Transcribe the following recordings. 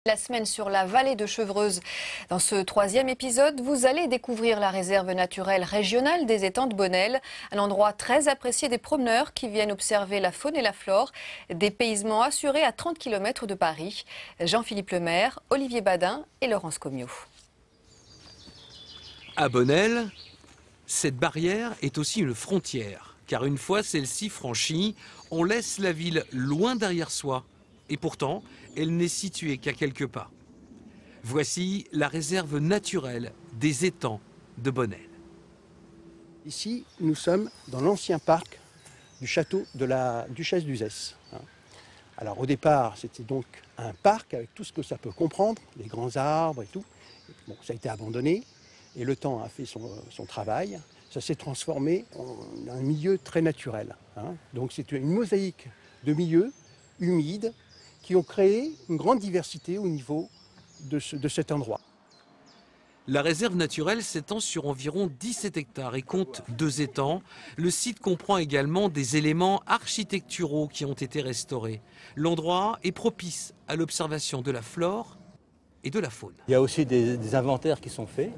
La semaine sur la vallée de Chevreuse. Dans ce troisième épisode, vous allez découvrir la réserve naturelle régionale des étangs de Bonnel, un endroit très apprécié des promeneurs qui viennent observer la faune et la flore, dépaysement assuré à 30 km de Paris. Jean-Philippe Lemaire, Olivier Badin et Laurence Commiot. À Bonnel, cette barrière est aussi une frontière, car une fois celle-ci franchie, on laisse la ville loin derrière soi. Et pourtant, elle n'est située qu'à quelques pas. Voici la réserve naturelle des étangs de Bonnel. Ici, nous sommes dans l'ancien parc du château de la duchesse d'Uzès. Alors au départ, c'était donc un parc avec tout ce que ça peut comprendre, les grands arbres et tout. Bon, ça a été abandonné et le temps a fait son travail. Ça s'est transformé en un milieu très naturel. Donc c'est une mosaïque de milieux humides qui ont créé une grande diversité au niveau de cet endroit. La réserve naturelle s'étend sur environ 17 hectares et compte 2 étangs. Le site comprend également des éléments architecturaux qui ont été restaurés. L'endroit est propice à l'observation de la flore et de la faune. Il y a aussi des inventaires qui sont faits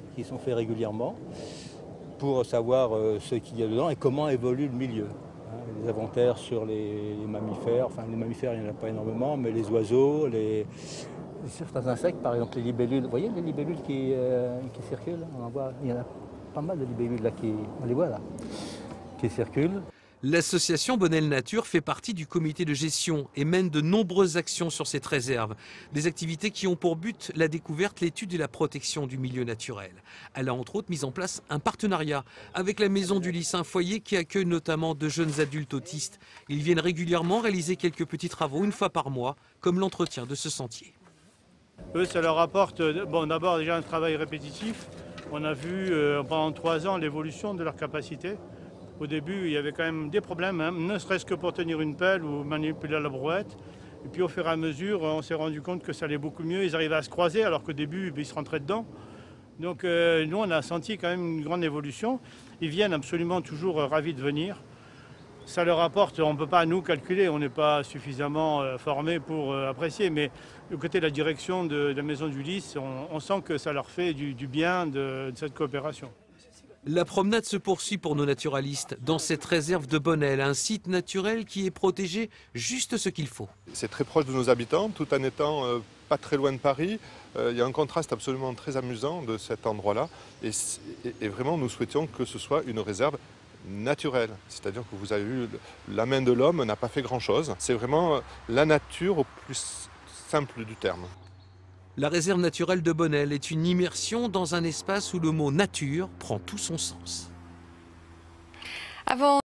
régulièrement pour savoir ce qu'il y a dedans et comment évolue le milieu. Les inventaires sur les mammifères, enfin les mammifères il n'y en a pas énormément, mais les oiseaux, certains insectes, par exemple les libellules. Vous voyez les libellules qui circulent, on en voit, il y en a pas mal de libellules là, on les voit là, qui circulent. L'association Bonnel Nature fait partie du comité de gestion et mène de nombreuses actions sur cette réserve. Des activités qui ont pour but la découverte, l'étude et la protection du milieu naturel. Elle a entre autres mis en place un partenariat avec la Maison du Lys, un foyer qui accueille notamment de jeunes adultes autistes. Ils viennent régulièrement réaliser quelques petits travaux une fois par mois, comme l'entretien de ce sentier. Eux, ça leur apporte d'abord déjà un travail répétitif. On a vu pendant 3 ans l'évolution de leur capacité. Au début, il y avait quand même des problèmes, ne serait-ce que pour tenir une pelle ou manipuler la brouette. Et puis au fur et à mesure, on s'est rendu compte que ça allait beaucoup mieux. Ils arrivaient à se croiser alors qu'au début, ils se rentraient dedans. Donc nous, on a senti quand même une grande évolution. Ils viennent absolument toujours ravis de venir. Ça leur apporte, on ne peut pas nous calculer, on n'est pas suffisamment formés pour apprécier. Mais du côté de la direction de la Maison du Lys, on sent que ça leur fait du bien de cette coopération. La promenade se poursuit pour nos naturalistes dans cette réserve de Bonnel, un site naturel qui est protégé juste ce qu'il faut. C'est très proche de nos habitants, tout en étant pas très loin de Paris. Il y a un contraste absolument très amusant de cet endroit-là. Et vraiment, nous souhaitions que ce soit une réserve naturelle. C'est-à-dire que vous avez vu, la main de l'homme n'a pas fait grand-chose. C'est vraiment la nature au plus simple du terme. La réserve naturelle de Bonnel est une immersion dans un espace où le mot nature prend tout son sens. Avant